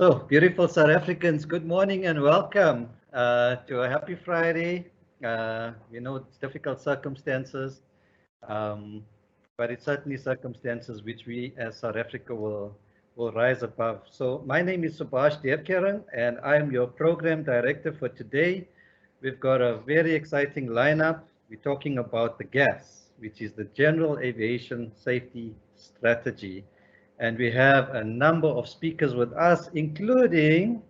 So, beautiful South Africans, good morning and welcome to a happy Friday. We know it's difficult circumstances, but it's certainly circumstances which we as South Africa will rise above. So, my name is Subhash Devkaran, and I am your program director for today. We've got a very exciting lineup. We're talking about the GAS, which is the General Aviation Safety Strategy. And we have a number of speakers with us, including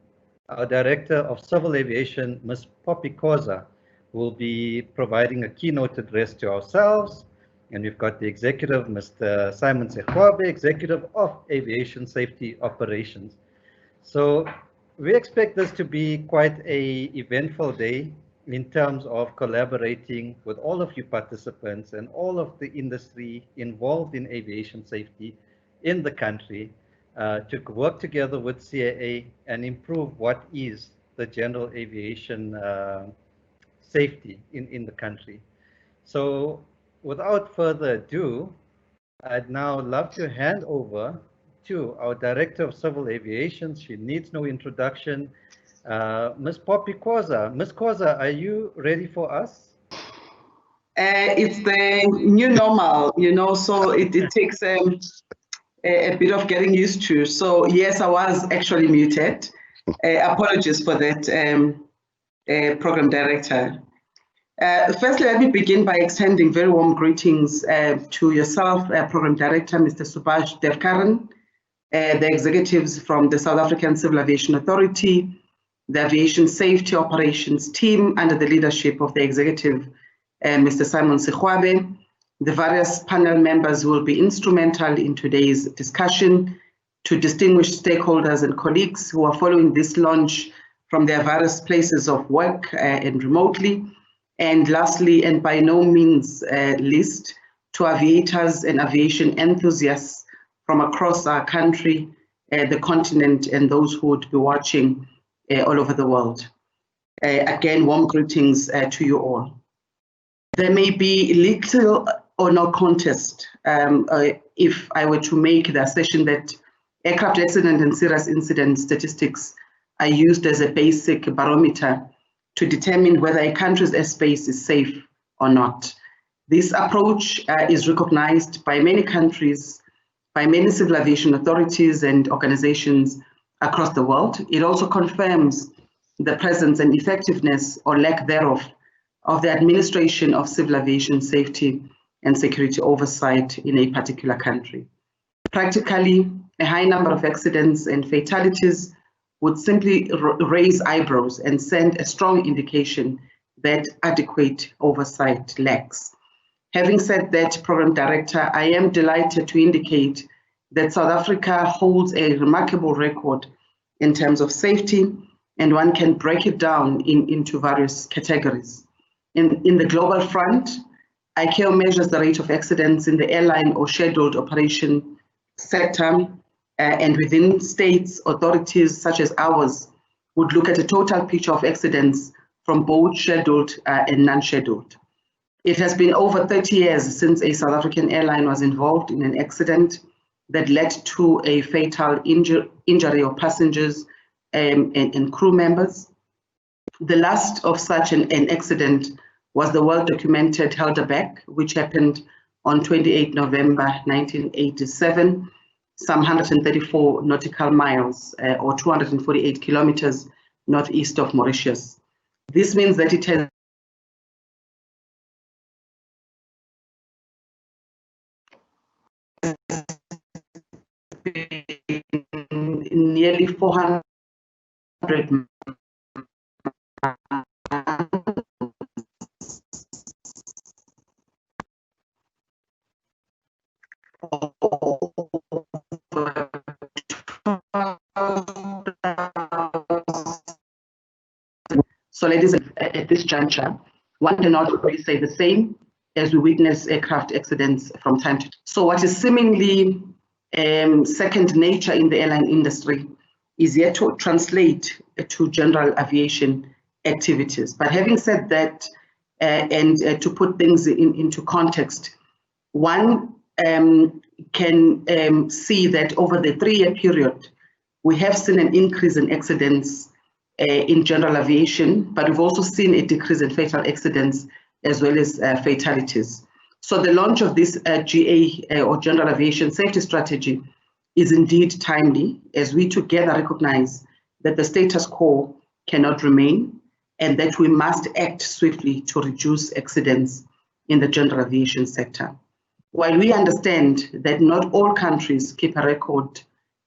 our Director of Civil Aviation, Ms. Poppy Khoza, who will be providing a keynote address to ourselves. And we've got the Executive, Mr. Simon Sekwabe, Executive of Aviation Safety Operations. So we expect this to be quite an eventful day in terms of collaborating with all of you participants and all of the industry involved in aviation safety in the country to work together with CAA and improve what is the general aviation safety in the country. So without further ado, I'd now love to hand over to our Director of Civil Aviation. She needs no introduction, Ms. Poppy Khoza. Ms. Khoza, are you ready for us? It's the new normal, so it takes a bit of getting used to. So yes, I was actually muted. Apologies for that, Program Director. Firstly, let me begin by extending very warm greetings to yourself, Program Director, Mr. Subhash Devkaran, the executives from the South African Civil Aviation Authority, the Aviation Safety Operations team under the leadership of the Executive, Mr. Simon Sekwabe, the various panel members who will be instrumental in today's discussion, to distinguished stakeholders and colleagues who are following this launch from their various places of work and remotely, and lastly, and by no means least, to aviators and aviation enthusiasts from across our country, the continent, and those who would be watching all over the world. Again, warm greetings to you all. There may be little or no contest if I were to make the assertion that aircraft accident and serious incident statistics are used as a basic barometer to determine whether a country's airspace is safe or not. This approach is recognized by many countries, by many civil aviation authorities and organizations across the world. It also confirms the presence and effectiveness or lack thereof of the administration of civil aviation safety and security oversight in a particular country. Practically, a high number of accidents and fatalities would simply raise eyebrows and send a strong indication that adequate oversight lacks. Having said that, Program Director, I am delighted to indicate that South Africa holds a remarkable record in terms of safety, and one can break it down into various categories. In the global front, ICAO measures the rate of accidents in the airline or scheduled operation sector, and within states, authorities such as ours would look at a total picture of accidents from both scheduled and non-scheduled. It has been over 30 years since a South African airline was involved in an accident that led to a fatal injury of passengers and crew members. The last of such an accident was the well-documented Helderberg, which happened on 28 November 1987, some 134 nautical miles or 248 kilometers northeast of Mauritius. This means that it has been nearly 400 So ladies, at this juncture, one cannot really say the same as we witness aircraft accidents from time to time. So what is seemingly second nature in the airline industry is yet to translate to general aviation activities. But having said that, and to put things into context, one can see that over the 3-year period we have seen an increase in accidents in general aviation, but we've also seen a decrease in fatal accidents as well as fatalities. So the launch of this GA or General Aviation Safety Strategy is indeed timely, as we together recognize that the status quo cannot remain and that we must act swiftly to reduce accidents in the general aviation sector. While we understand that not all countries keep a record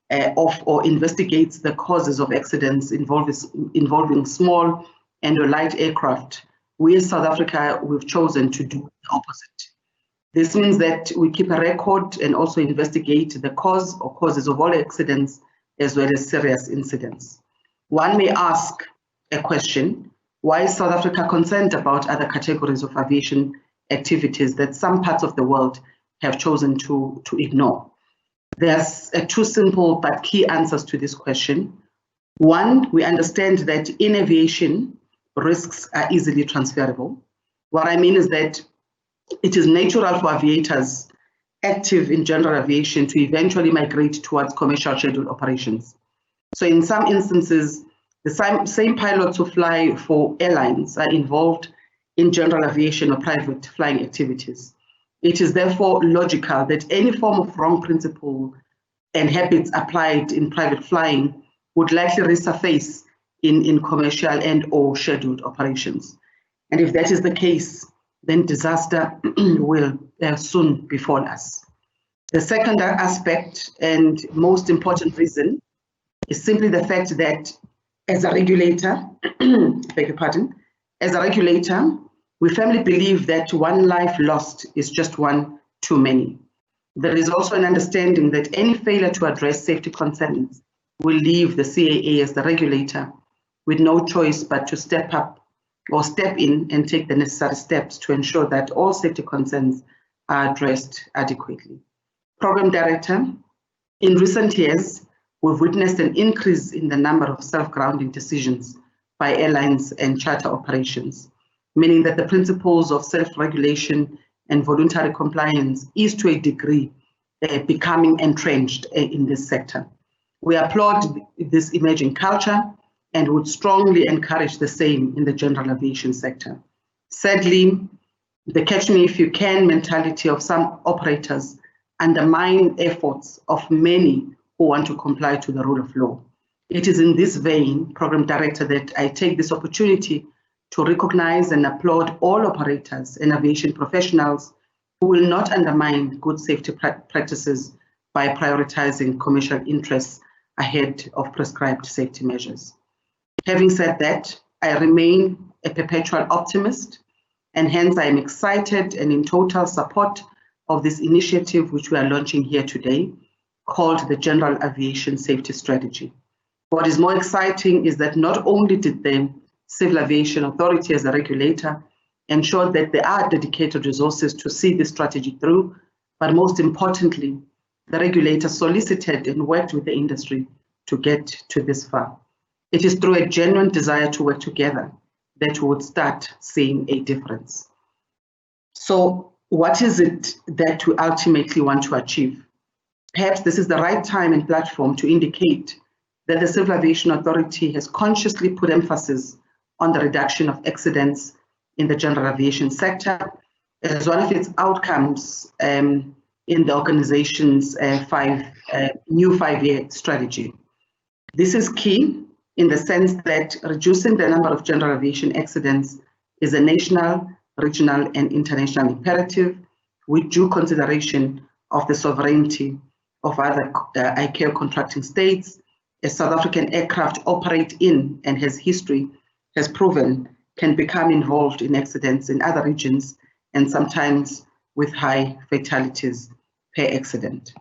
of or investigates the causes of accidents involving small and light aircraft, we in South Africa, we've chosen to do the opposite. This means that we keep a record and also investigate the cause or causes of all accidents as well as serious incidents. One may ask a question, why is South Africa concerned about other categories of aviation activities that some parts of the world have chosen to ignore? There's two simple but key answers to this question. One, we understand that in aviation, risks are easily transferable. What I mean is that it is natural for aviators active in general aviation to eventually migrate towards commercial scheduled operations. So in some instances, the same pilots who fly for airlines are involved in general aviation or private flying activities. It is therefore logical that any form of wrong principle and habits applied in private flying would likely resurface in commercial and or scheduled operations. And if that is the case, then disaster will soon befall us. The second aspect and most important reason is simply the fact that as a regulator, beg your pardon, as a regulator, we firmly believe that one life lost is just one too many. There is also an understanding that any failure to address safety concerns will leave the CAA as the regulator with no choice but to step up or step in and take the necessary steps to ensure that all safety concerns are addressed adequately. Program Director, in recent years, we've witnessed an increase in the number of self-grounding decisions by airlines and charter operations, meaning that the principles of self-regulation and voluntary compliance is to a degree becoming entrenched in this sector. We applaud this emerging culture and would strongly encourage the same in the general aviation sector. Sadly, the catch me if you can mentality of some operators undermine efforts of many who want to comply to the rule of law. It is in this vein, Program Director, that I take this opportunity to recognize and applaud all operators and aviation professionals who will not undermine good safety practices by prioritizing commercial interests ahead of prescribed safety measures. Having said that, I remain a perpetual optimist, and hence I am excited and in total support of this initiative which we are launching here today, called the General Aviation Safety Strategy. What is more exciting is that not only did the Civil Aviation Authority as a regulator ensure that there are dedicated resources to see this strategy through, but most importantly, the regulator solicited and worked with the industry to get to this far. It is through a genuine desire to work together that we would start seeing a difference. So what is it that we ultimately want to achieve? Perhaps this is the right time and platform to indicate that the Civil Aviation Authority has consciously put emphasis on the reduction of accidents in the general aviation sector as one of its outcomes in the organization's new five-year strategy. This is key in the sense that reducing the number of general aviation accidents is a national, regional, and international imperative with due consideration of the sovereignty of other ICAO contracting states, as South African aircraft operate in and has proven can become involved in accidents in other regions and sometimes with high fatalities per accident.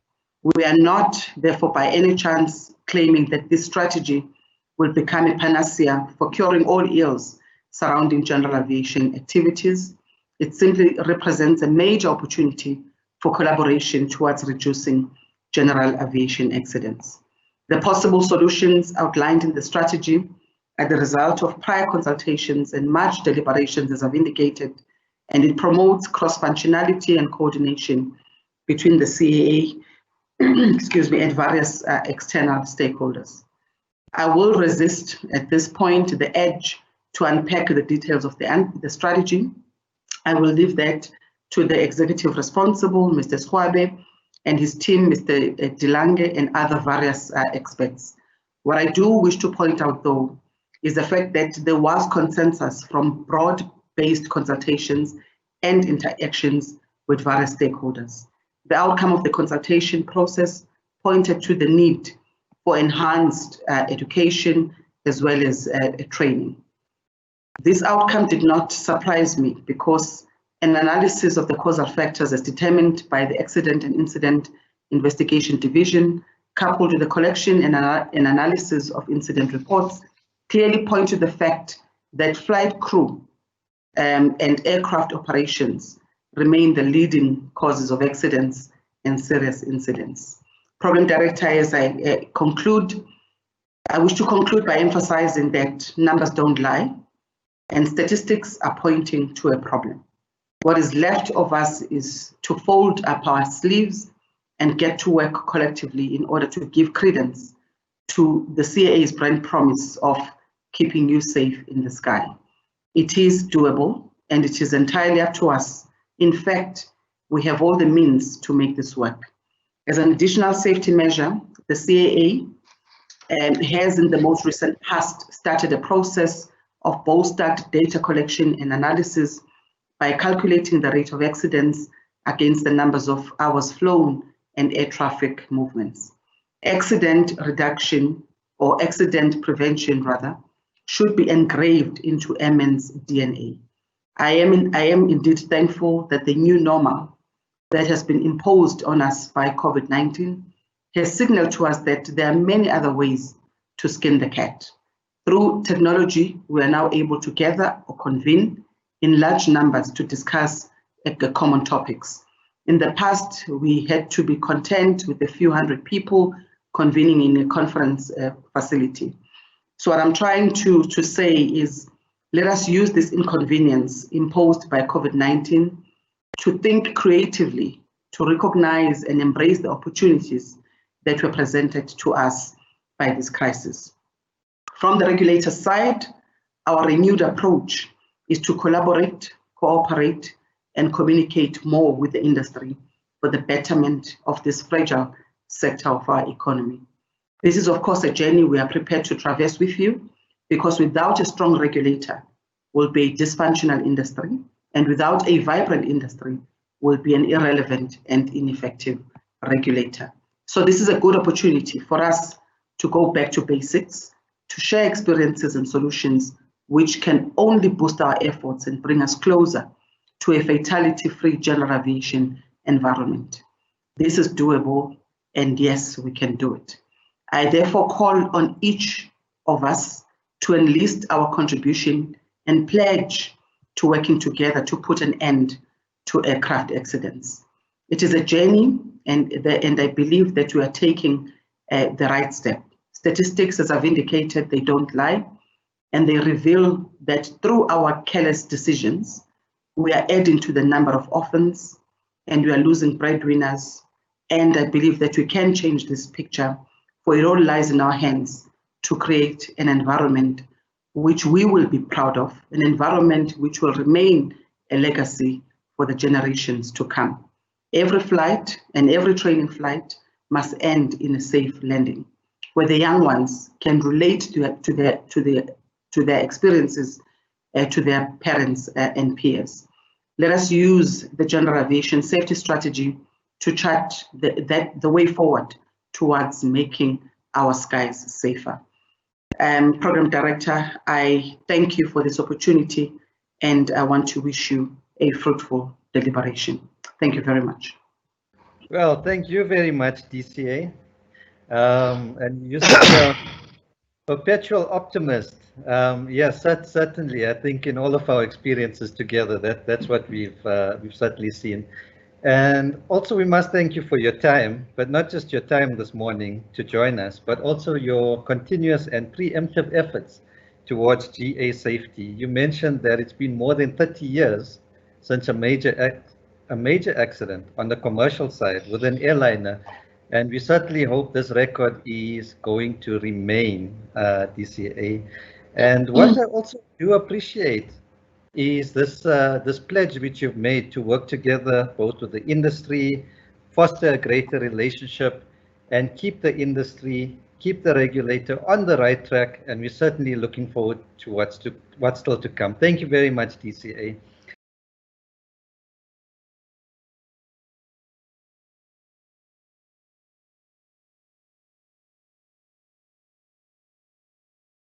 We are not, therefore, by any chance claiming that this strategy will become a panacea for curing all ills surrounding general aviation activities. It simply represents a major opportunity for collaboration towards reducing general aviation accidents. The possible solutions outlined in the strategy are the result of prior consultations and much deliberations, as I've indicated, and it promotes cross-functionality and coordination between the CAA excuse me, and various external stakeholders. I will resist at this point the urge to unpack the details of the strategy. I will leave that to the executive responsible, Mr. Schwabe, and his team, Mr. Dilange, and other various experts. What I do wish to point out, though, is the fact that there was consensus from broad-based consultations and interactions with various stakeholders. The outcome of the consultation process pointed to the need for enhanced education as well as training. This outcome did not surprise me because an analysis of the causal factors as determined by the Accident and Incident Investigation Division, coupled with the collection and analysis of incident reports, clearly point to the fact that flight crew and aircraft operations remain the leading causes of accidents and serious incidents. Program Director, as I conclude, I wish to conclude by emphasizing that numbers don't lie and statistics are pointing to a problem. What is left of us is to fold up our sleeves and get to work collectively in order to give credence to the CAA's brand promise of keeping you safe in the sky. It is doable and it is entirely up to us. In fact, we have all the means to make this work. As an additional safety measure, the CAA has in the most recent past started a process of bolstered data collection and analysis by calculating the rate of accidents against the numbers of hours flown and air traffic movements. Accident reduction, or accident prevention rather, should be engraved into MN's DNA. I am indeed thankful that the new normal that has been imposed on us by COVID-19 has signaled to us that there are many other ways to skin the cat. Through technology, we are now able to gather or convene in large numbers to discuss common topics. In the past, we had to be content with a few hundred people convening in a conference facility. So what I'm trying to say is, let us use this inconvenience imposed by COVID-19 to think creatively, to recognize and embrace the opportunities that were presented to us by this crisis. From the regulator side, our renewed approach is to collaborate, cooperate, and communicate more with the industry for the betterment of this fragile sector of our economy. This is, of course, a journey we are prepared to traverse with you, because without a strong regulator, will be a dysfunctional industry, and without a vibrant industry, will be an irrelevant and ineffective regulator. So this is a good opportunity for us to go back to basics, to share experiences and solutions which can only boost our efforts and bring us closer to a fatality-free general aviation environment. This is doable, and yes, we can do it. I therefore call on each of us to enlist our contribution and pledge to working together to put an end to aircraft accidents. It is a journey, and I believe that we are taking the right step. Statistics, as I've indicated, they don't lie, and they reveal that through our careless decisions, we are adding to the number of orphans, and we are losing breadwinners, and I believe that we can change this picture, for it all lies in our hands to create an environment which we will be proud of, an environment which will remain a legacy for the generations to come. Every flight and every training flight must end in a safe landing, where the young ones can relate to their experiences to their parents and peers. Let us use the general aviation safety strategy to chart the way forward towards making our skies safer. Program Director, I thank you for this opportunity, and I want to wish you a fruitful deliberation. Thank you very much. Well, thank you very much, DCA. And you're such a perpetual optimist. Yes, certainly. I think in all of our experiences together, that's what we've certainly seen. And also, we must thank you for your time, but not just your time this morning to join us, but also your continuous and preemptive efforts towards GA safety. You mentioned that it's been more than 30 years since a major accident on the commercial side with an airliner And we certainly hope this record is going to remain, DCA. And what I also do appreciate is this pledge which you've made to work together both with the industry, foster a greater relationship, and keep the industry, keep the regulator on the right track. And we're certainly looking forward to what's still to come. Thank you very much, DCA.